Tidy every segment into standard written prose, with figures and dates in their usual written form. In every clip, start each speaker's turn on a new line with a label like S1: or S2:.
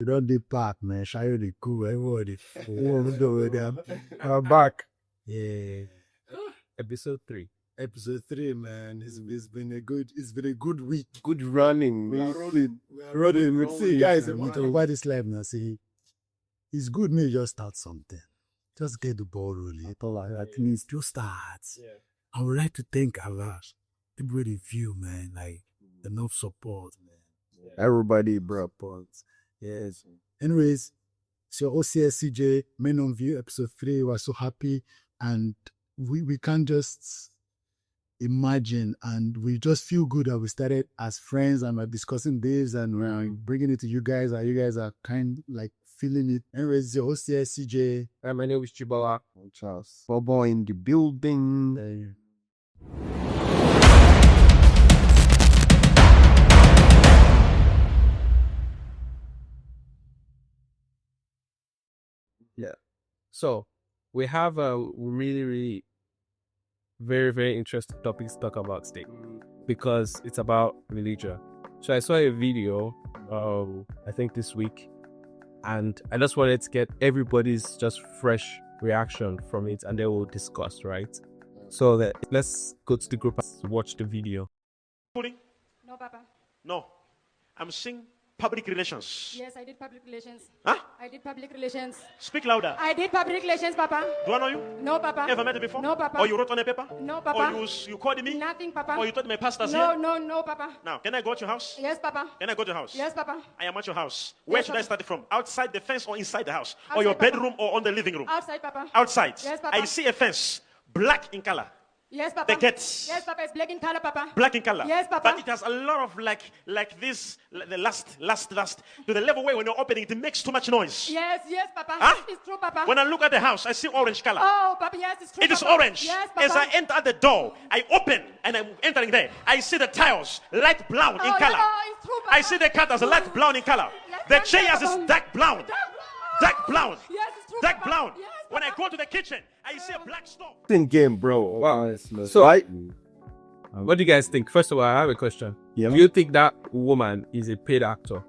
S1: You don't need park, man. Shayo the cool. Everybody. I'm back. Yeah.
S2: Episode 3.
S1: Episode 3, man. It's been a good week.
S3: Good running.
S1: We are rolling. We see guys. We talk about this live now. See, it's good me just start something. Just get the ball rolling. At least just start.
S2: Yeah.
S1: I would like to thank Allah. People review, man. Like enough support, man.
S3: Yeah. Everybody, bro. Points.
S1: Yes. Anyways, so OCSCJ Men on View episode 3. We're so happy, and we can't just imagine, and we just feel good that we started as friends and we're discussing this and we're bringing it to you guys, and you guys are kind like feeling it. Anyways, your host here, CJ.
S2: My name is Chibola.
S3: Charles. Bobo in the building.
S2: Yeah. So we have a really very, very interesting topic to talk about today because it's about religion. So I saw a video, I think this week, and I just wanted to get everybody's just fresh reaction from it, and then we'll discuss, right? So let's go to the group and watch the video.
S4: No, Papa.
S5: No. I'm saying public relations.
S4: Yes, I did public relations.
S5: Huh?
S4: I did public relations.
S5: Speak louder.
S4: I did public relations, Papa.
S5: Do I know you?
S4: No, Papa.
S5: Ever met you before?
S4: No, Papa.
S5: Or you wrote on a paper?
S4: No, Papa.
S5: Or you called me?
S4: Nothing, Papa.
S5: Or you told my pastors
S4: No,
S5: here?
S4: no, Papa.
S5: Now, can I go to your house?
S4: Yes, Papa.
S5: Can I go to your house?
S4: Yes, Papa.
S5: I am at your house. Where
S4: Yes,
S5: should I
S4: Papa.
S5: start it from? Outside the fence or inside the house?
S4: Outside,
S5: or your
S4: Papa.
S5: bedroom or on the living room?
S4: Outside, Papa.
S5: Outside.
S4: Yes, Papa.
S5: I see a fence, black in color.
S4: Yes, Papa.
S5: The gates.
S4: Yes, Papa. It's black in color, Papa.
S5: Black in color.
S4: Yes, Papa.
S5: But it has a lot of like this, the last, to the level where when you're opening, it makes too much noise.
S4: Yes, Papa.
S5: Huh?
S4: It's true, Papa.
S5: When I look at the house, I see orange color.
S4: Oh, Papa, yes, it's true,
S5: It is
S4: Papa.
S5: orange.
S4: Yes, Papa.
S5: As I enter the door, I open and I'm entering there. I see the tiles light brown in
S4: Oh,
S5: color.
S4: yeah, it's true, Papa.
S5: I see the curtains light brown in color.
S4: Light
S5: The
S4: brown,
S5: chairs
S4: Papa.
S5: is dark brown. Dark brown.
S4: Yes, it's true,
S5: Dark
S4: Papa.
S5: brown.
S4: Yes,
S5: When I
S4: Papa.
S5: go to the kitchen, I see a black stove.
S3: Game, bro.
S2: Wow.
S3: So I.
S2: What do you guys think? First of all, I have a question.
S3: Yeah.
S2: Do you think that woman is a paid actor?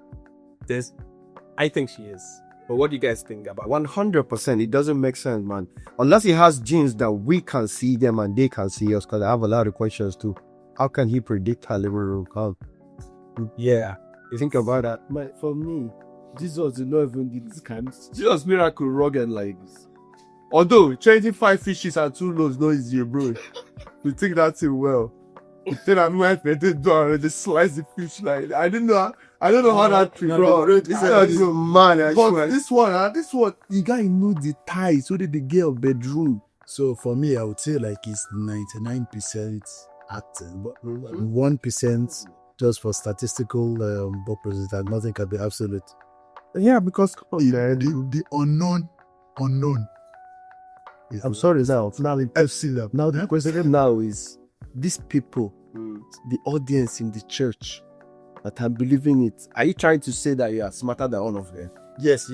S2: I think she is. But what do you guys think about
S3: 100%. It doesn't make sense, man. Unless he has genes that we can see them and they can see us. Because I have a lot of questions too. How can he predict how liver will come?
S2: Yeah.
S3: Think about that.
S6: Man, for me, Jesus did not even do this kind. Jesus miracle rugged like this. Although 25 fishes and 2 loaves no easy, bro. We take that thing well. Then I went and they slice the fish like I don't know how that thing, bro.
S3: This is a good man.
S6: But this one, the guy know the tie so that the girl bedroom.
S1: So for me, I would say like it's 99% acting, but 1% just for statistical purposes, that nothing can be absolute.
S6: Yeah, because
S1: The unknown.
S3: I'm sorry now.
S1: Now in FC.
S3: Now the question now is these people, the audience in the church that are believing it. Are you trying to say that you are smarter than all of them?
S2: Yes.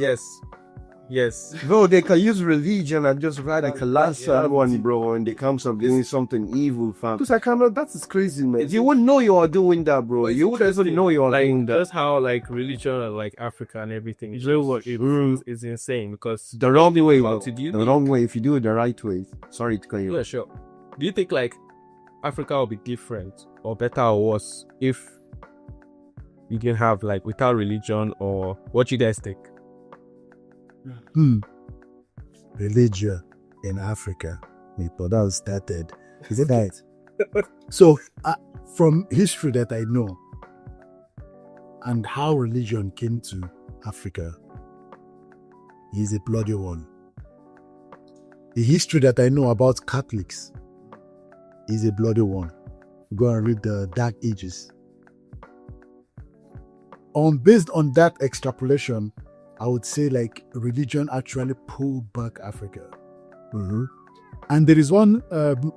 S3: No, they can use religion and just radicalize someone, bro, and they come up doing something evil, fam. Because I cannot. That is crazy, man. You wouldn't know you are doing that, bro. You wouldn't know you are doing that.
S2: That's how like religion and like Africa and everything is insane because
S3: The wrong way,
S2: Well,
S3: bro.
S2: do you
S3: The
S2: think-
S3: wrong way. If you do it the right way. Sorry to cut you.
S2: yeah, sure. Do you think like Africa will be different or better or worse if we didn't have like without religion, or what do you guys think?
S1: Religion in Africa. That started. Is it right? So, from history that I know and how religion came to Africa is a bloody one. The history that I know about Catholics is a bloody one. Go and read the Dark Ages. Based on that extrapolation, I would say like religion actually pulled back Africa. And there is one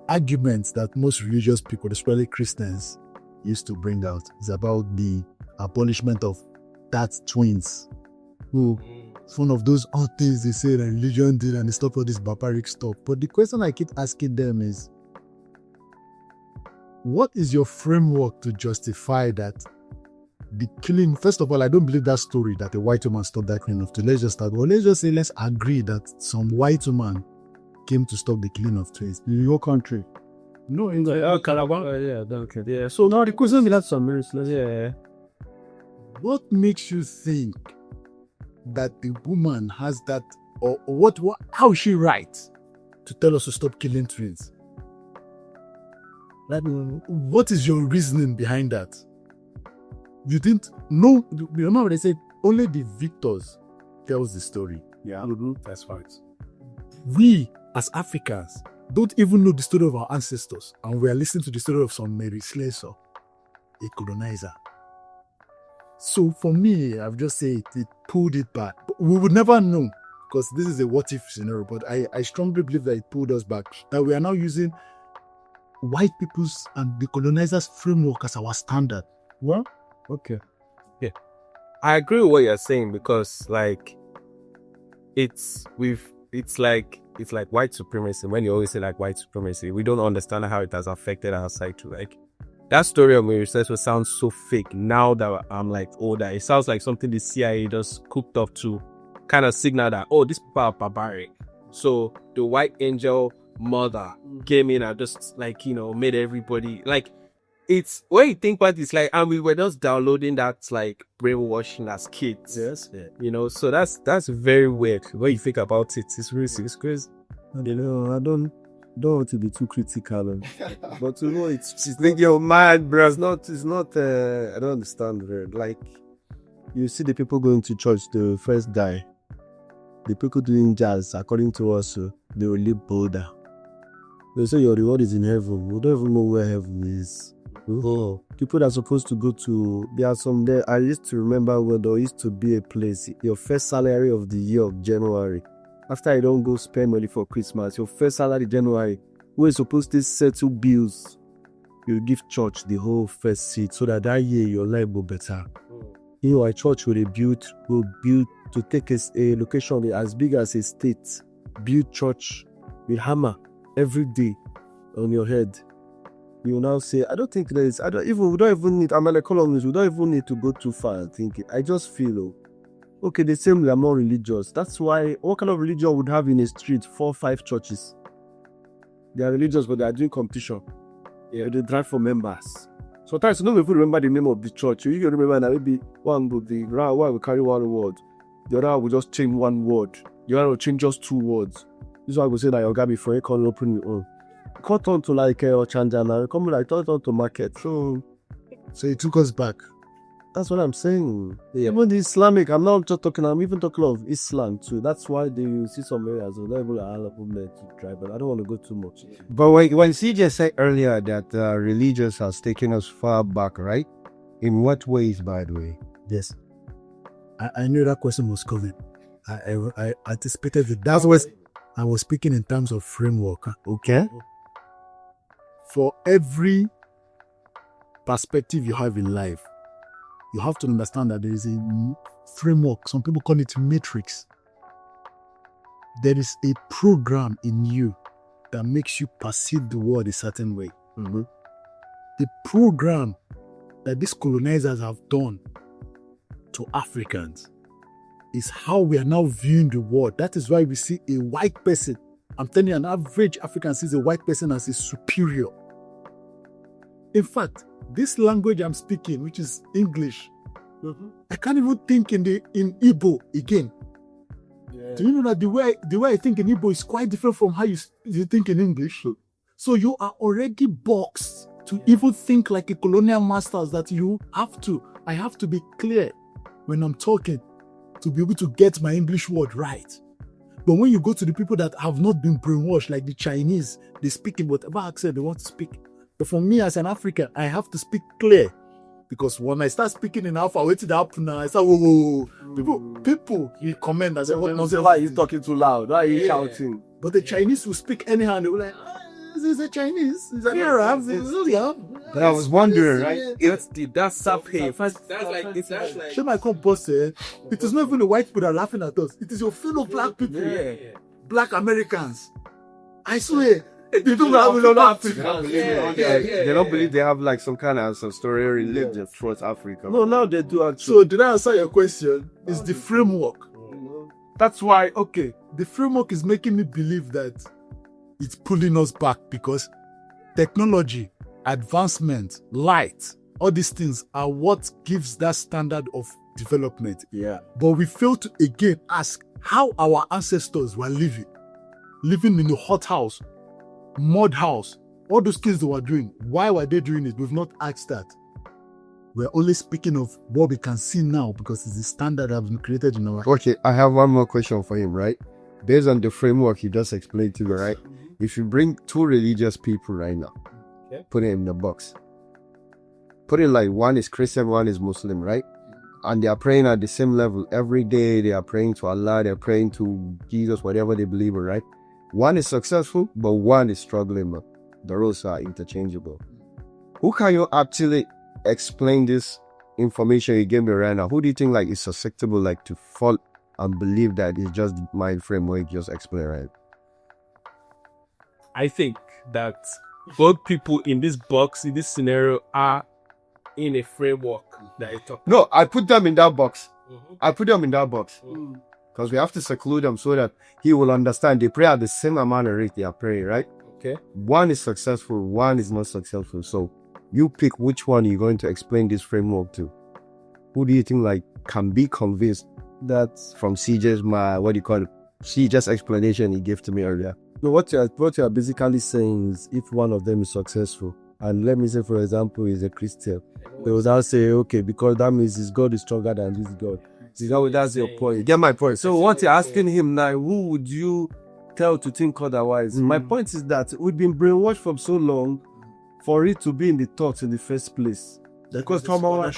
S1: argument that most religious people, especially Christians, used to bring out. It's about the abolishment of that twins. Who, it's one of those odd things they say that religion did and they stop all this barbaric stuff. But the question I keep asking them is, what is your framework to justify that the killing, first of all, I don't believe that story that a white woman stopped that killing of twins. Let's just start. Well, let's just say, let's agree that some white woman came to stop the killing of twins.
S6: In your country.
S1: No, in
S2: Yeah, okay. Yeah. So now the question will have some merits. Yeah.
S1: what makes you think that the woman has that, or how is she right to tell us to stop killing twins? Like, what is your reasoning behind that? You didn't know. Remember they said only the victors tells the story.
S6: Yeah.
S1: That's right. We as Africans don't even know the story of our ancestors, and we are listening to the story of some Mary Slessor, a colonizer. So for me, I've just said it pulled it back. But we would never know, because this is a what if scenario. But I strongly believe that it pulled us back. That we are now using white people's and the colonizers' framework as our standard.
S6: Well, okay.
S2: I agree with what you're saying, because like it's like white supremacy. When you always say like white supremacy, we don't understand how it has affected our side too. Like that story of Mary Slessor sounds so fake now that I'm like older. It sounds like something the CIA just cooked up to kind of signal that, oh, these people are barbaric. So the white angel mother came in and just like, you know, made everybody like, it's when you think about it, it's like, and we were just downloading that like brainwashing as kids.
S6: Yes.
S2: Yeah. You know, so that's very weird when you think about it. It's really it's crazy.
S6: You know, I don't want to be too critical, but you know, it's think you're mad, bro. It's not. I don't understand, bro. Like, you see the people going to church, the first die. The people doing jazz, according to us, they will live bolder. They say your reward is in heaven. We don't even know where heaven is. Oh, people that are supposed to go to, there are some there. I used to remember where there used to be a place, your first salary of the year of January. After you don't go spend money for Christmas, your first salary January, where you're supposed to settle bills, you give church the whole first seat so that year your life will better. You know, a church will build to take a location as big as a state, build church with hammer every day on your head. You now say, I don't think there is, we don't even need, I'm an economist, we don't even need to go too far and think it. I just feel, okay, the same, I'm not religious. That's why, what kind of religion would have in a street 4 or 5 churches? They are religious, but they are doing competition. Yeah, they drive for members. Sometimes you don't even remember the name of the church. You can remember that maybe one will be round, one will carry one word. The other will just change one word. The other will change just 2 words. This is why I will say that your guy before you can't open your own. Cut on to like Chandana, come like cut on to market. So
S1: it took us back.
S6: That's what I'm saying. Yeah. Even the Islamic, I'm not just talking, I'm even talking of Islam too. That's why they see some areas of level of movement to drive, but I don't want to go too much.
S3: But when CJ said earlier that religious has taken us far back, right? In what ways, by the way?
S1: Yes. I knew that question was coming. I anticipated it. That's what I was speaking in terms of framework.
S3: Okay.
S1: For every perspective you have in life, you have to understand that there is a framework. Some people call it matrix. There is a program in you that makes you perceive the world a certain way.
S6: Mm-hmm.
S1: The program that these colonizers have done to Africans is how we are now viewing the world. That is why we see a white person. I'm telling you, an average African sees a white person as a superior. In fact, this language I'm speaking, which is English, I can't even think in Igbo again. Yeah. Do you know that the way I think in Igbo is quite different from how you think in English? So you are already boxed to even think like a colonial masters that I have to be clear when I'm talking to be able to get my English word right. But when you go to the people that have not been brainwashed, like the Chinese, they speak in whatever accent they want to speak. But for me as an African, I have to speak clear. Because when I start speaking in Alpha, wait till that happen now, I say, whoa. People, you comment and say,
S6: why he's talking too loud? Why are you shouting?
S1: But the Chinese will speak anyhow and they will like, this is a Chinese. It's an Arab.
S3: But I was wondering, right?
S2: That's self-hate. That's like.
S1: Should I come boss? It is not even the white people that are laughing at us. It is your fellow black people.
S2: Yeah.
S1: Black Americans. I swear.
S6: You don't have no Africa.
S3: They don't believe they have like some kind of ancestral religion towards Africa.
S6: No, now they do actually.
S1: So did I answer your question? It's the framework.
S6: That's why, okay.
S1: The framework is making me believe that it's pulling us back because technology, advancement, light, all these things are what gives that standard of development.
S3: Yeah.
S1: But we fail to again ask how our ancestors were living in a hot house, mud house, all those things they were doing. Why were they doing it? We've not asked that. We're only speaking of what we can see now because it's the standard that has been created in our.
S3: Okay, I have one more question for him, right? Based on the framework he just explained to me, right? If you bring two religious people right now, put it in the box. Put it like one is Christian, one is Muslim, right? And they are praying at the same level every day. They are praying to Allah, they're praying to Jesus, whatever they believe in, right? One is successful, but one is struggling. But the roles are interchangeable. Who can you actually explain this information you gave me right now? Who do you think like is susceptible like to fall and believe that it's just mind frame where you just explain, right?
S2: I think that both people in this box, in this scenario, are in a framework that I talk.
S3: No, I put them in that box. I put them in that box. Because we have to seclude them so that he will understand they pray at the same amount of rate they are praying, right?
S2: Okay.
S3: One is successful, one is not successful. So you pick which one you're going to explain this framework to. Who do you think like can be convinced that from CJ's CJ's explanation he gave to me earlier?
S6: No, what you are basically saying is if one of them is successful, and let me say, for example, is a Christian, they will now say, okay, because that means his God is stronger than this God. So that's your point.
S3: You get my point?
S6: So what you're asking him now, who would you tell to think otherwise? My point is that we've been brainwashed for so long for it to be in the thoughts in the first place. Because from our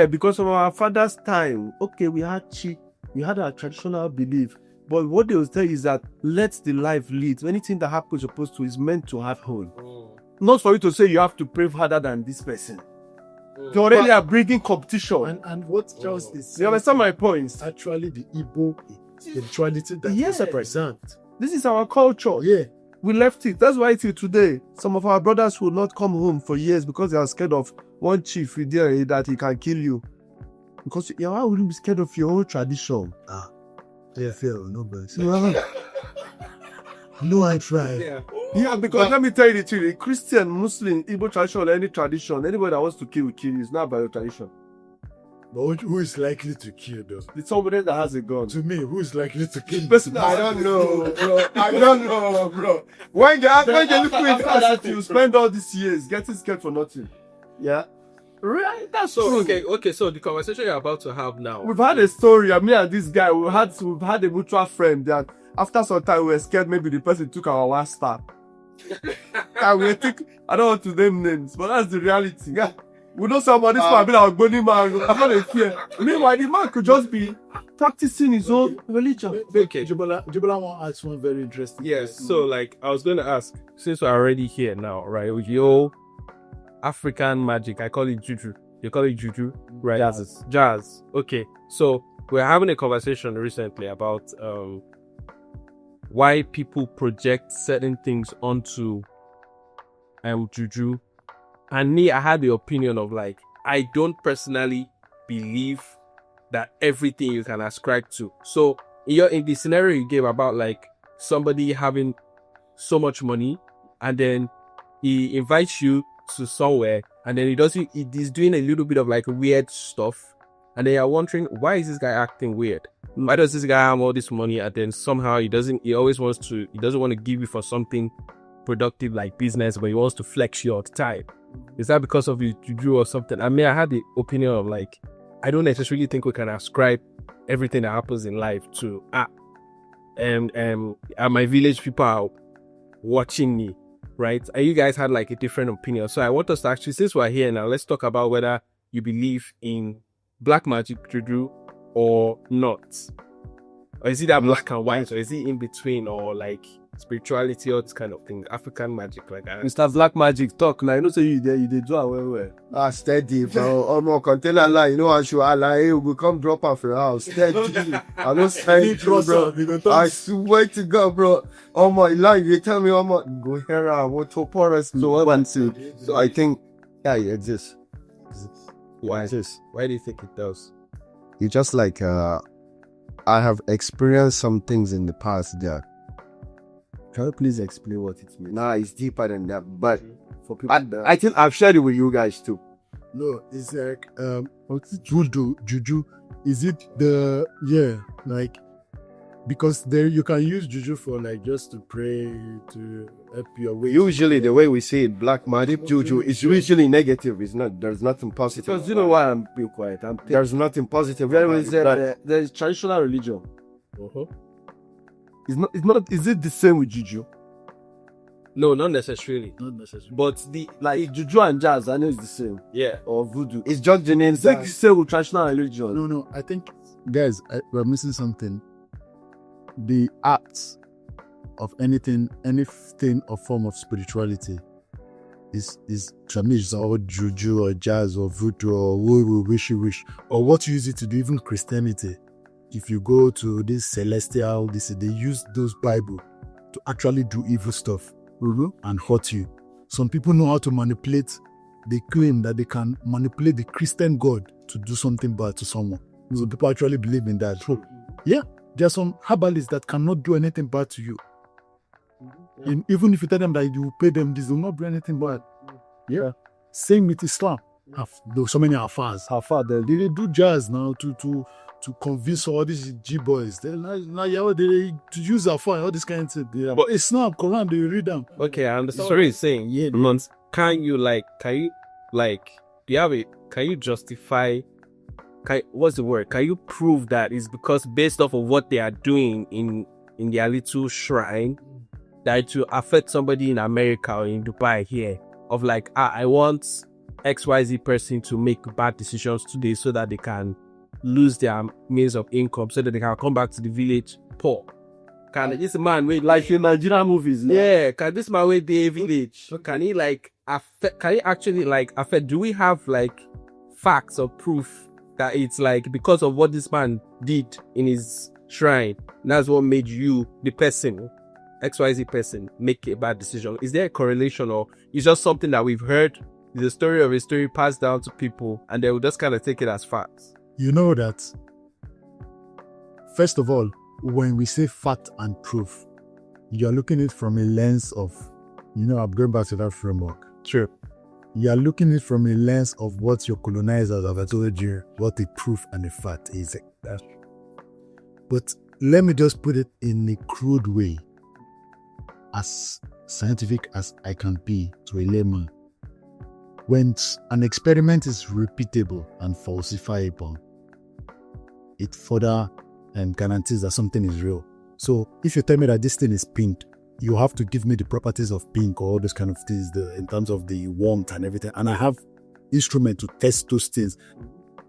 S6: because from our father's time, okay, we had our traditional belief. But what they will tell you is that let the life lead. Anything that happens supposed to is meant to happen. Not for you to say you have to pray harder than this person. You already are bringing competition.
S1: And what Charles is
S6: You understand my points?
S1: actually the Igbo spirituality that
S6: Yes.
S1: we represent.
S6: This is our culture.
S1: Yeah.
S6: We left it. That's why till today, some of our brothers will not come home for years because they are scared of one chief with there that he can kill you. Because why would you be scared of your own tradition?
S1: Yeah, fair, no, but
S6: No, I try. Yeah, because let me tell you the truth. Christian, Muslim, Igbo tradition, or any tradition, anybody that wants to kill will kill you. It's not about your tradition.
S1: But who is likely to kill though?
S6: It's somebody that has a gun.
S1: To me, who is likely to kill?
S3: I don't know, bro. I don't know, bro. When you
S6: After that, you spend all these years getting scared for nothing.
S3: yeah.
S6: Right? That's
S2: So
S6: true.
S2: okay. So the conversation you're about to have now.
S6: We've had a story. Me and this guy, we've had a mutual friend that after some time we were scared maybe the person took our one star. And we think I don't want to name names, but that's the reality. Yeah. We know somebody's be like Bonnie man. I'm not a fear. Meanwhile, the man could just be practicing his own religion.
S2: Okay.
S1: Jibola want to ask one very interesting.
S2: Yes. So like I was going to ask, since we're already here now, right? With your African magic, I call it juju. You call it juju, right? Jazz. Okay. So we're having a conversation recently about why people project certain things onto juju. And me, I had the opinion of like, I don't personally believe that everything you can ascribe to. So in the scenario you gave about like somebody having so much money and then he invites you to somewhere and then he's doing a little bit of like weird stuff. And then you're wondering, why is this guy acting weird? Why does this guy have all this money and then somehow he doesn't want to give you for something productive like business, but he wants to flex you all the time? Is that because of his juju or something? I mean, I had the opinion of like, I don't necessarily think we can ascribe everything that happens in life to my village people are watching me, right? And you guys had like a different opinion. So I want us to actually, since we're here now, let's talk about whether you believe in black magic juju or not. Or is it that black and white, or is it in between, or like spirituality, all this kind of thing, African magic, like that.
S6: Mr. Black Magic talk. Now, you know, say you there, you did do it well.
S3: Ah, steady, bro. Oh, no, container line. You know, I should lie. We come drop off your house. Steady. I don't say bro. I swear to God, bro. Oh, my line. You tell me, I'm go here. I want to pour us. So I think, yeah, it exists.
S2: Why?
S3: It exists.
S2: Why do you think it does?
S3: It's just like, I have experienced some things in the past that.
S6: Can you please explain what it means?
S3: Nah, it's deeper than that. But
S6: For people
S3: I think I've shared it with you guys too.
S1: No, it's like voodoo, juju. Is it like because there you can use juju for like just to pray to help your way.
S3: Usually the way we say it, black magic, juju, is usually negative. It's not. There's nothing positive.
S6: Because you know why I'm being quiet.
S3: There's nothing positive.
S6: There's traditional religion. It's not. Is it the same with juju?
S2: No, not necessarily.
S1: Not necessarily.
S2: But
S6: Like juju and jazz, I know it's the same.
S2: yeah.
S6: Or voodoo.
S3: It's just the name.
S6: It's like the same with traditional religion.
S1: No. I think guys, we're missing something. The acts of anything or form of spirituality is to me is all juju or jazz or voodoo or woo wishy wish or what you use it to do. Even Christianity, if you go to this celestial, they use those Bible to actually do evil stuff and hurt you. Some people know how to manipulate. They claim that they can manipulate the Christian God to do something bad to someone. So people actually believe in that. Yeah, there are some herbalists that cannot do anything bad to you. And even if you tell them that you pay them, this will not do anything bad. Yeah. Same with Islam. Though so many Hafars. They do jazz now to convince all these G boys. They to use Hafar, all this kind of thing. Yeah. But Islam, Quran, they read them.
S2: Okay, I understand. Sorry, saying yeah. Can you justify? What's the word? Can you prove that it's because based off of what they are doing in their little shrine, that to affect somebody in America or in Dubai here of like, I want XYZ person to make bad decisions today so that they can lose their means of income, so that they can come back to the village poor. Can this man wait
S6: Like in Nigerian movies?
S2: Yeah, can this man wait the village? So can he like affect? Can he actually like affect? Do we have like facts or proof that it's like because of what this man did in his shrine, that's what made you, the person, XYZ person, make a bad decision? Is there a correlation, or it's just something that we've heard, the story of a story passed down to people and they will just kind of take it as facts?
S1: You know that, first of all, when we say fact and proof, you're looking at it from a lens of, I'm going back to that framework.
S2: True.
S1: You're looking at it from a lens of what your colonizers have told you, what a proof and a fact is. But let me just put it in a crude way, as scientific as I can be to a layman. When an experiment is repeatable and falsifiable, it further guarantees that something is real. So if you tell me that this thing is pink, you have to give me the properties of pink or all those kind of things in terms of the warmth and everything. And I have instrument to test those things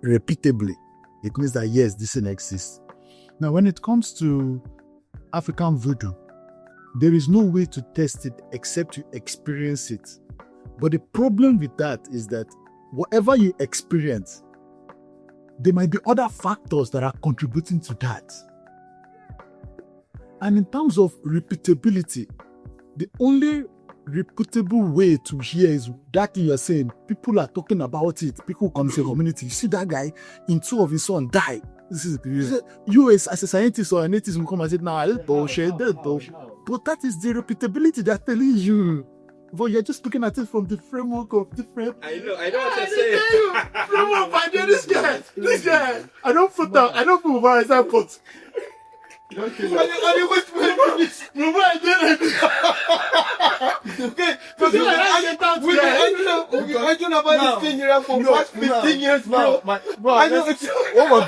S1: repeatably. It means that yes, this thing exists. Now, when it comes to African voodoo, there is no way to test it except to experience it. But the problem with that is that whatever you experience, there might be other factors that are contributing to that. And in terms of repeatability, the only reputable way to hear is that thing you're saying. People are talking about it. People come to the community. You see that guy in 2 of his son die. This is you as a scientist or an atheist will come and say, "Nah, that's bullshit. That's bullshit." But that is the reputability they're telling you. But you're just looking at it from the framework of different.
S2: I know what you're saying.
S1: Framework, I know this guy. I don't put over as I put.
S6: What was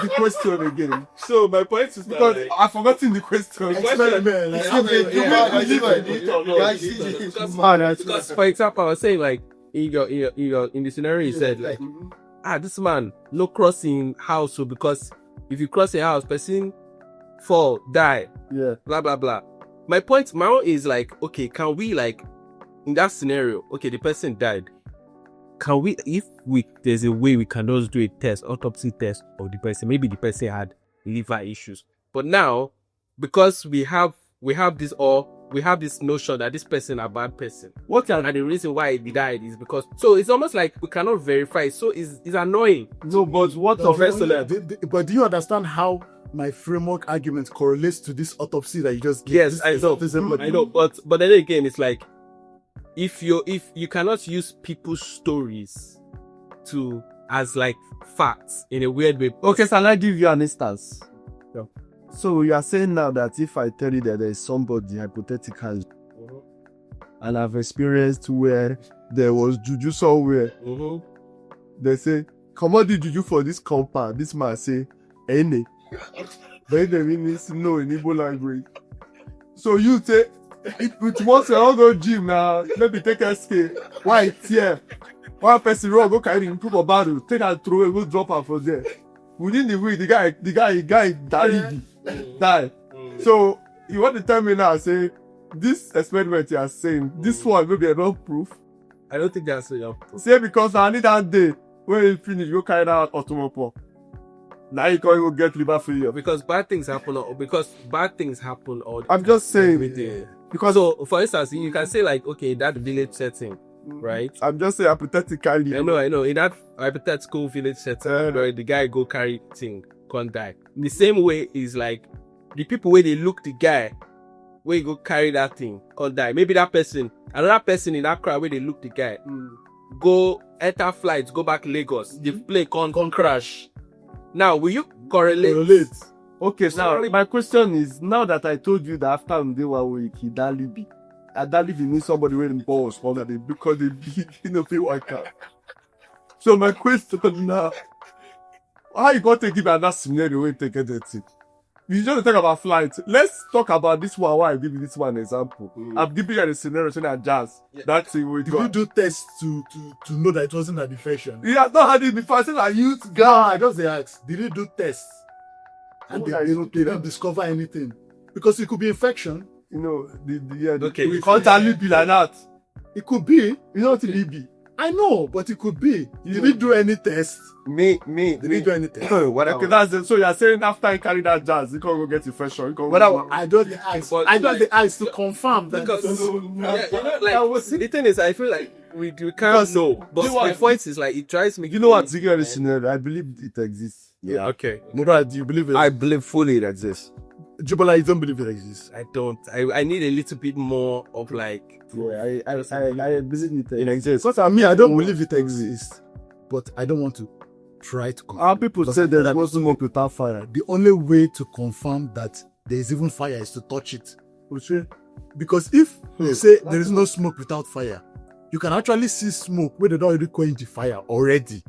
S6: the question again?
S2: So my point is
S6: Because I've forgotten the question.
S2: Because for example, I was saying like in the scenario you said like this man no crossing house, so because if you cross a house, person fall, die,
S6: Yeah.
S2: blah blah blah. my own is like, okay, can we like in that scenario? Okay, the person died. Can we, if there's a way we can just do a test, autopsy test of the person? Maybe the person had liver issues, but now because we have this notion that this person a bad person. And the reason why he died is because, so it's almost like we cannot verify. So it's annoying.
S6: No, but what
S1: No,
S6: of
S1: but do you understand how my framework argument correlates to this autopsy that you just gave?
S2: Yes, I know. But then again, it's like if you cannot use people's stories as like facts in a weird way.
S3: Okay, so I'll give you an instance.
S6: Yeah.
S3: So you are saying now that if I tell you that there is somebody hypothetically, and I've experienced where there was juju somewhere, they say, come on, did juju for this compound? This man say, Ene. But they means no in Igbo language. So you say, it wants a go gym now, let me take a scale. Why it's here? One person wrong, go carry improve about it, take and throw it, go drop her for there. Within the week, the guy died. So you want to tell me now, say, this experiment you are saying, this one will be enough proof?
S2: I don't think that's enough proof.
S3: Say because I need that day when you finish, you carry that automobile. Now you can go get liver failure.
S2: Because bad things happen all the
S3: I'm just saying.
S2: every day. Because so, for instance, you can say like, okay, that village setting, right?
S3: I'm just saying hypothetically.
S2: I know. In that hypothetical village setting, where the guy go carry thing, can't die. In the same way is like the people where they look the guy, where you go carry that thing, can't die. Maybe that person, another person in that crowd where they look the guy, go enter flights, go back Lagos, the plane can't crash. Now, will you correlate?
S3: Okay, so my question is, now that I told you that after day 1 week, he Dalibi. And Dalibi means somebody wearing balls smaller than because they pay one car. So my question now, how you gonna give me another scenario when you take that thing? You just talk about flights. Let's talk about this one. Why I give you this one example? I'm giving you a scenario so that jazz. That's it.
S1: Did you do tests to know that it wasn't an infection?
S3: He has not had it before. I said I used
S1: No, I just asked. Did you do tests? And they didn't discover anything. Because it could be infection.
S3: You know,
S2: Okay,
S3: we can't only be like that.
S1: It could be.
S3: You know what it be?
S1: I know, but it could be. Did he do any tests?
S3: Me.
S1: Did he do any tests?
S3: Okay, that's it. So you're saying after you carry that jazz, you can't go get infection.
S1: I don't ask. I don't ask to confirm that.
S2: Because the thing is, I feel like we can't know. But my point is like, it drives me.
S3: You know what? Ziggy scenario, I believe it exists.
S2: Yeah. Okay.
S1: Murad, do you believe it?
S3: I believe fully it exists.
S1: Jubala, you don't believe it exists?
S2: I don't. I need a little bit more of like.
S3: Yeah, I believe it exists.
S1: Because I don't believe it exists, but I don't want to try to confirm.
S3: Our people say there was smoke without fire.
S1: The only way to confirm that there is even fire is to touch it. Because if you say there is no smoke without fire, you can actually see smoke where they don't already quench the fire already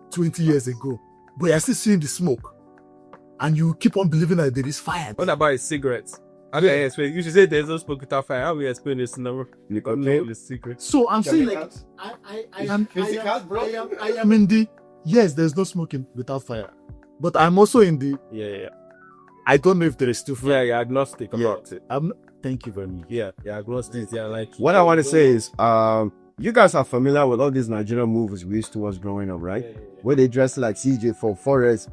S1: 20 years ago. But you're still seeing the smoke. And you keep on believing that there is fire.
S2: What about cigarettes? Okay, explain. You should say there's no smoke without fire. How will you explain this number? You can know the secret.
S1: So I'm saying like I am in the yes, there's no smoking without fire. But I'm also in the
S2: Yeah.
S1: I don't know if there is still fire.
S2: Yeah, you're agnostic about it.
S1: Thank you very much.
S2: Yeah, you're agnostic. Yeah, like
S3: What I want to say is, you guys are familiar with all these Nigerian movies we used to watch growing up, right? Where they dress like CJ for forest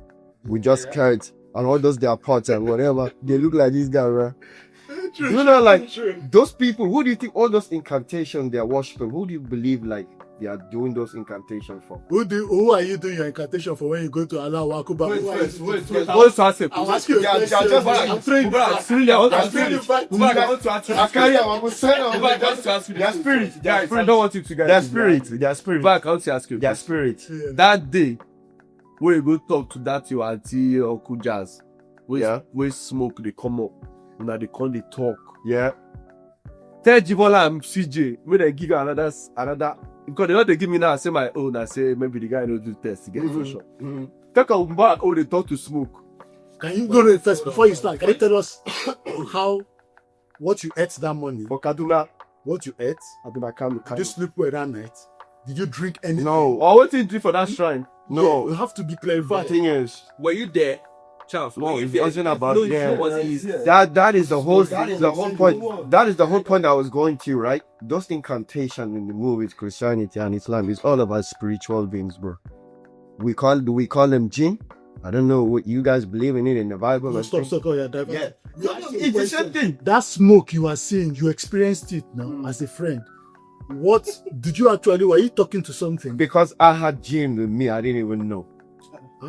S3: with just skirts and all those their pots and whatever. They look like this guy, right? You know, like those people, who do you think all those incantations they are worshiping, who do you believe like they are doing those incantations for?
S1: Who are you doing your incantation for when you go to Allah Wakuba?
S3: Wait.
S1: I'll ask you a question. I'm throwing you back.
S3: Their spirit. I don't want you to get their spirit.
S6: Back, I want to ask you.
S3: Their spirit.
S6: That day, where you go talk to that your auntie or Jazz, where smoke they come up, now they come they talk.
S3: Yeah.
S6: Tell Jibola and CJ, when they give you another, because they know they give me now, I say my own, I say maybe the guy don't do test to get it for sure. Take a back, or they talk to smoke.
S1: Can you go to first before you start? Can you tell us what you ate that morning?
S3: For Kaduna,
S1: What you ate? Did you sleep well that night? Did you drink anything?
S3: No.
S6: Or what did you do for that shrine?
S3: No.
S1: You have to be
S3: The
S1: clarified.
S3: thing is,
S2: were you there? Charles.
S3: No, it wasn't about
S2: no,
S3: yeah.
S2: it was
S3: That is the whole point. That is the whole point I was going to, right? Those incantation in the movies, Christianity and Islam, is all about spiritual beings, bro. We call them jinn. I don't know what you guys believe in it in the Bible.
S1: No,
S3: or
S1: stop,
S3: things.
S1: stop, yeah, divert.
S3: Yeah.
S1: You asked me a
S3: It's the
S1: question.
S3: same thing.
S1: That smoke you are seeing, you experienced it now as a friend. What did you actually? Were you talking to something?
S3: Because I had jinn with me, I didn't even know.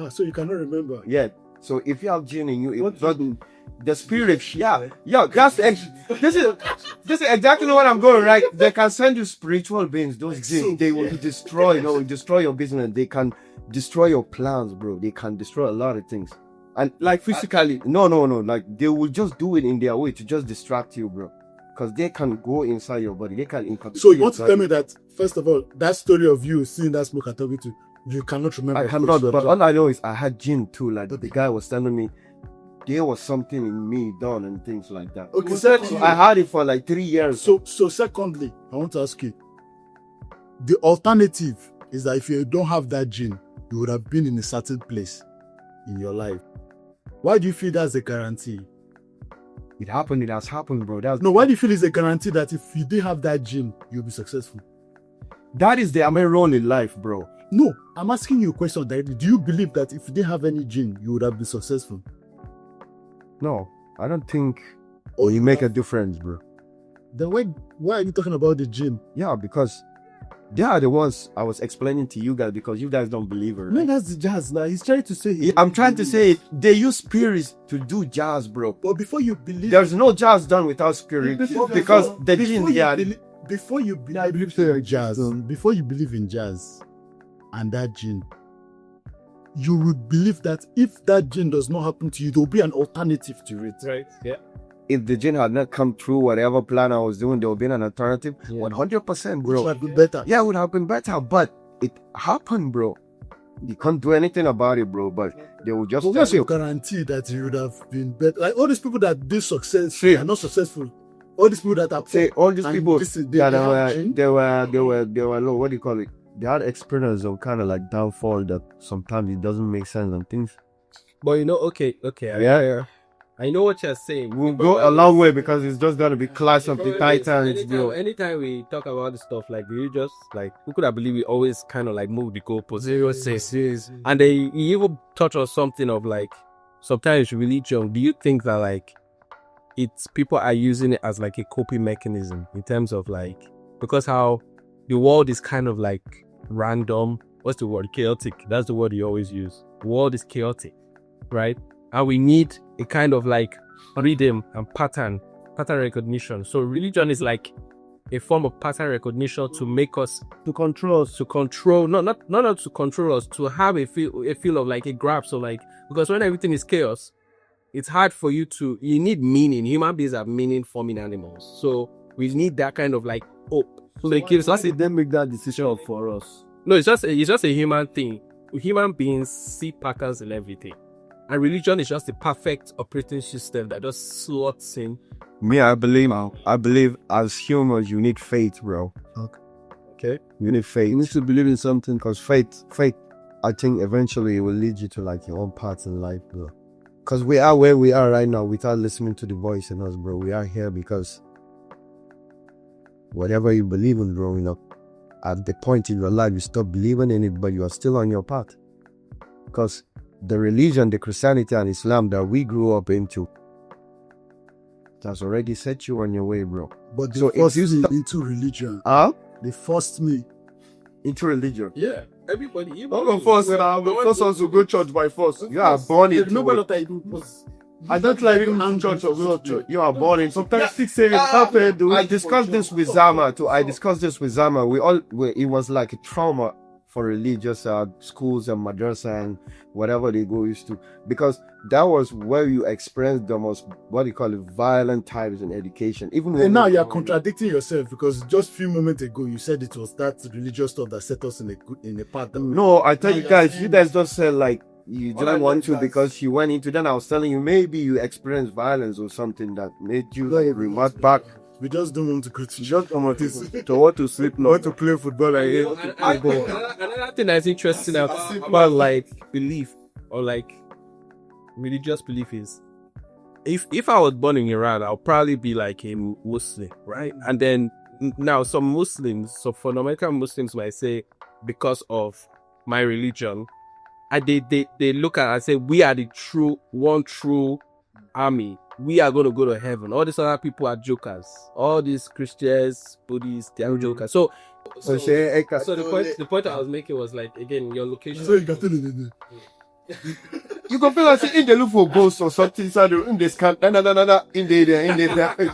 S1: So you cannot remember.
S3: Yeah. So if you have jinn in you, it doesn't. The spirit, yeah. This is exactly what I'm going, right? They can send you spiritual beings, those jinn. They will destroy, destroy your business. They can destroy your plans, bro. They can destroy a lot of things. And
S6: Like physically.
S3: no. Like they will just do it in their way to just distract you, bro. Because they can go inside your body. They can impact.
S1: So you want to tell me that first of all, that story of you seeing that smoke and talking to you cannot remember?
S3: I cannot, but all I know is I had jinn too. Like the guy was telling me there was something in me done and things like that.
S1: Okay,
S3: So I had it for like 3 years.
S1: So secondly, I want to ask you, the alternative is that if you don't have that gene, you would have been in a certain place in your life. Why do you feel that's a guarantee?
S3: It happened. It has happened, bro.
S1: No, why do you feel it's a guarantee that if you didn't have that gene, you'll be successful?
S3: That is the main role in life, bro.
S1: No, I'm asking you a question directly. Do you believe that if you didn't have any gene, you would have been successful?
S3: No, I don't think. Oh, you make a difference, bro.
S1: Then why are you talking about the gene?
S3: Yeah, because they are the ones I was explaining to you guys because you guys don't believe it. Right?
S1: Man, that's the jazz now. He's trying to say
S3: Yeah, I'm trying to say it. They use spirits to do jazz, bro.
S1: But before you believe,
S3: There's no jazz done without spirit because the jinn, yeah.
S1: Before you believe in jazz, before you believe in jazz and that gene, you would believe that if that gene does not happen to you, there will be an alternative to it.
S2: right. Yeah.
S3: If the jinn had not come through whatever plan I was doing, there would be an alternative. 100%,
S1: Which
S3: bro.
S1: would be better.
S3: Yeah, it would have been better, but it happened, bro. You can't do anything about it, bro. But they will just
S1: But
S3: tell
S1: what's your
S3: you.
S1: guarantee that you would have been better? Like all these people that did success are not successful. All these people that are
S3: Say all these
S1: and
S3: people
S1: listen,
S3: that
S1: have gene.
S3: they were low. What do you call it? They had experience of kind of like downfall that sometimes it doesn't make sense and things.
S2: But okay.
S3: Yeah.
S2: I know what you're saying.
S3: We'll go a long way because it's just gonna be Clash of the Titans, bro.
S2: Anytime we talk about this stuff, like religious, like who could have believed we always kind of like move the goalposts. And they even touch on something of like sometimes religion. Do you think that like it's people are using it as like a coping mechanism in terms of like because how the world is kind of like random. What's the word? Chaotic. That's the word you always use. The world is chaotic, right? And we need a kind of like rhythm and pattern recognition. So religion is like a form of pattern recognition to make us not to control us, to have a feel of like a grasp. So like because when everything is chaos, it's hard for you need meaning. Human beings are meaning forming animals. So we need that kind of like hope. So it gives us
S6: They make that decision for us.
S2: no, it's just a human thing. Human beings see patterns in everything. And religion is just a perfect operating system that just slots in.
S3: Me, I believe as humans you need faith, bro.
S2: Okay.
S3: You need faith.
S6: You need to believe in something.
S3: Because faith, I think eventually it will lead you to like your own path in life, bro. Because we are where we are right now without listening to the voice in us, bro. We are here because whatever you believe in growing up, at the point in your life you stop believing in it, but you are still on your path. Because the religion, the Christianity and Islam that we grew up into, has already set you on your way, bro.
S1: But they
S3: So
S1: forced
S3: if you
S1: me into religion. They forced me.
S3: into religion,
S2: Yeah. Everybody.
S6: All of us, the first ones to go church by force.
S3: you are born into
S1: Remember
S3: it.
S1: what I do was
S6: I don't like even church or go to church.
S3: You are born into
S6: Sometimes 6 a.m. happened.
S3: I discussed this with Zama too. It was like a trauma for religious schools and madrasa and whatever they go used to, because that was where you experienced the most, what do you call it, violent times in education. Even when
S1: and now you are contradicting yourself because just a few moments ago you said it was that religious stuff that set us in a path.
S3: No, I tell you guys just said like you didn't want to because you went into. Then I was telling you maybe you experienced violence or something that made you revert back.
S1: We just don't want to criticize.
S6: Just come on, to want to sleep, not to play football again.
S2: Another thing that's interesting about like belief or like religious belief is, if I was born in Iran, I'll probably be like a Muslim, right? And then now some Muslims, so fundamental Muslims might say, because of my religion, they look at it and say, we are the one true army. We are going to go to heaven. All these other people are jokers. All these Christians, Buddhists, they are jokers. So the point I was making was like, again, your location.
S1: So you got to
S3: You can feel like in the look for ghosts or something. So in this camp, in there.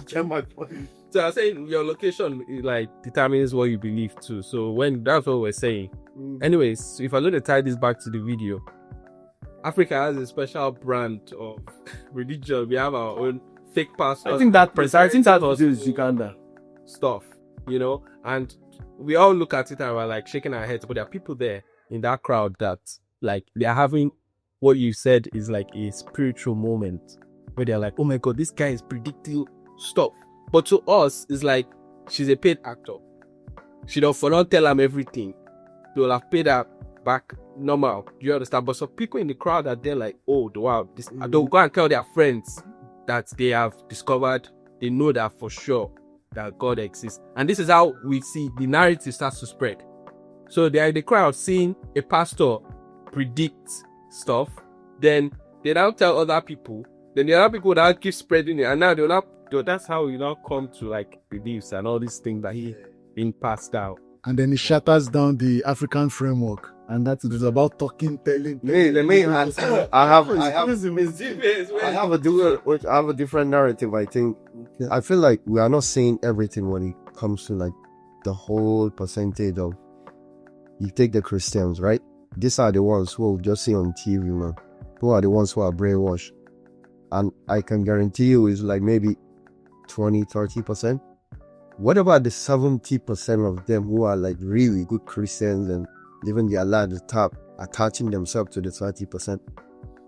S3: Get my point.
S2: So I was saying your location like determines what you believe too. So when that's what we're saying. Anyways, if I look to tie this back to the video, Africa has a special brand of religion. We have our own fake pastors.
S6: I think that was Uganda
S2: stuff, and we all look at it and we're like shaking our heads, but there are people there in that crowd that like they are having what you said is like a spiritual moment where they're like, oh my god, this guy is predicting stuff. But to us, it's like she's a paid actor. She don't tell them everything. They will have paid her back normal. Do you understand? But some people in the crowd are there like, oh wow, this. They'll go and tell their friends that they have discovered. They know that for sure that God exists, and this is how we see the narrative starts to spread. So they are in the crowd seeing a pastor predict stuff. Then they now tell other people. Then the other people now keep spreading it, and now they'll not. That's how we now come to like beliefs and all these things that he been passed out.
S1: And then it shatters down the African framework, and that is about talking, telling.
S3: I have a different narrative. I think. I feel like we are not saying everything when it comes to like the whole percentage of. You take the Christians, right? These are the ones who will just see on TV, man. Who are the ones who are brainwashed? And I can guarantee you it's like maybe 20-30%. What about the 70% of them who are like really good Christians and even the Allah at the top attaching themselves to the 30%?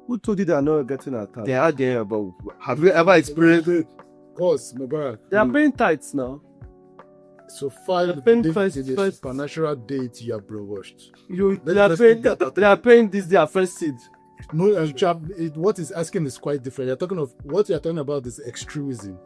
S6: Who told you they are not getting attacked?
S3: They are there, but have you ever experienced it?
S1: Of course, Mubarak.
S6: They are paying tithes now.
S1: So far, the supernatural deity you are brainwashed.
S6: They are paying this their first seed.
S1: No, what is asking is quite different. What you're talking about is extremism.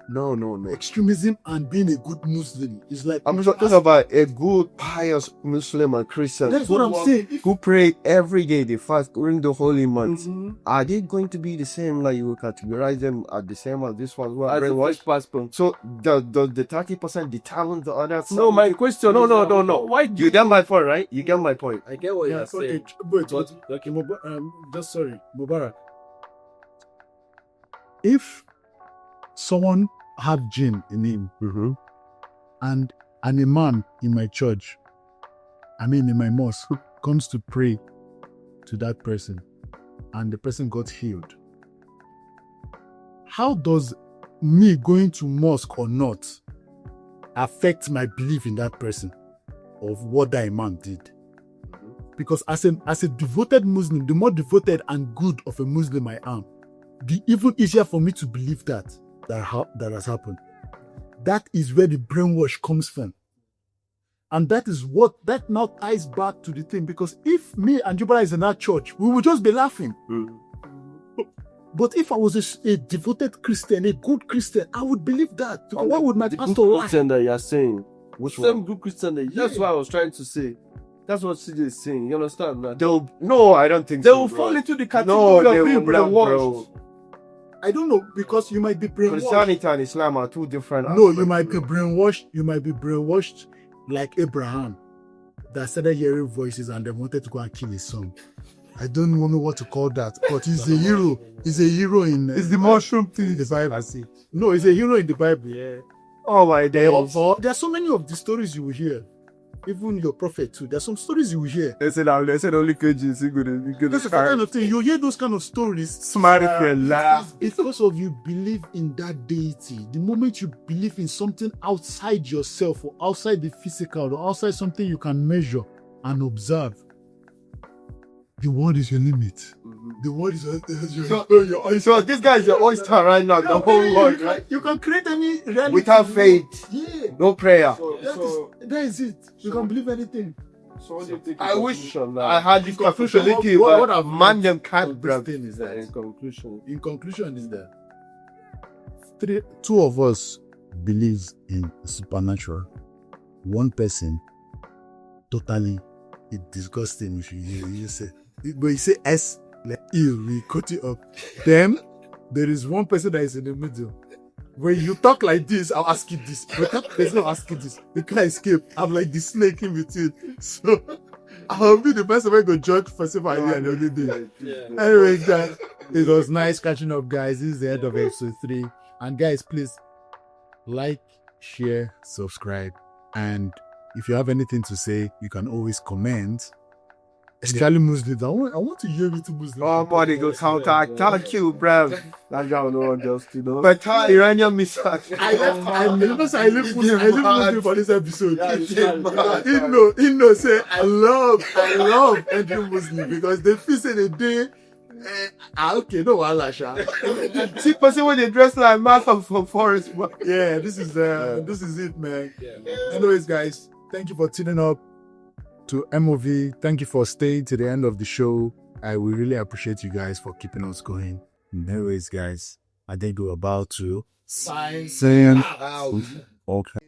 S3: No.
S1: Extremism and being a good Muslim is like.
S3: I'm talking about a good, pious Muslim and Christian.
S1: That's what I'm saying.
S3: Who pray every day, they fast during the holy months. Are they going to be the same? Like you will categorize them at the same as this one?
S6: As a first passport.
S3: So does the 30% determine the other?
S6: No, my question. No. Why?
S3: You get my point, right? You get my point.
S2: I get what you're saying.
S1: Mubarak. If someone have jinn in him, and a man in my church, in my mosque, comes to pray to that person, and the person got healed, how does me going to mosque or not affect my belief in that person of what that man did? Because as a devoted Muslim, the more devoted and good of a Muslim I am, the even easier for me to believe that has happened. That is where the brainwash comes from. And that now ties back to the thing. Because if me and Jubala is in that church, we would just be laughing. But if I was a devoted Christian, a good Christian, I would believe that. Why would my pastor lie?
S6: Christian that you're saying.
S3: Which
S6: Same
S3: one?
S6: good Christian that's what I was trying to say. That's what CJ is saying. You understand that?
S3: No, I don't think
S6: they
S3: so.
S6: will fall into the category of being brainwashed.
S1: I don't know, because you might be brainwashed.
S3: Christianity and Islam are two different.
S1: No, you might be brainwashed. You might be brainwashed like Abraham, that started hearing voices and they wanted to go and kill his son. I don't know what to call that, but he's a hero. He's a hero in.
S6: It's the mushroom thing
S1: in the Bible. No, he's a hero in the Bible. Yeah.
S3: Oh my days.
S1: There are so many of the stories you will hear. Even your prophet too. There's some stories you will hear.
S6: They said only KG is good.
S1: That's the kind of thing. You hear those kind of stories.
S6: Smart laugh.
S1: It's because of you believe in that deity. The moment you believe in something outside yourself or outside the physical or outside something you can measure and observe, the world is your limit. The world is your oyster.
S3: So this guy is your oyster right now. The whole world, right?
S1: You can create any reality
S3: without faith.
S1: Yeah.
S3: No prayer.
S1: That is it. You can believe anything.
S3: I wish I had this conclusion.
S1: What I've
S3: Man them
S1: learned
S3: can't
S1: from
S3: grab
S1: this thing is that
S3: in conclusion.
S1: in conclusion is that two of us believe in supernatural. One person totally it's disgusting if you say but you say S like ill, we cut it up. Then there is one person that is in the middle. When you talk like this, I'll ask you this. But that person will ask you this. You can't escape. I'm like the snake in between. So I'll be the person who go judge for idea and everything. Anyway, guys, it was nice catching up, guys. This is the end of episode 3. And guys, please like, share, subscribe. And if you have anything to say, you can always comment. Especially Muslims. I want to hear it to Muslims.
S3: Oh, body go counter. Thank you, bruv. That's how no one just, you know. But Iranian mistake.
S1: I left Muslim for this episode. Inno say I love entering Muslim because they feel say the day. Okay, no wala sha.
S3: See person when they dress like man from forest.
S1: Yeah, this is it, man. Anyways, guys, thank you for tuning up to MOV. Thank you for staying to the end of the show. I will really appreciate you guys for keeping us going. Anyways, guys, I think we're about to sign out. Okay.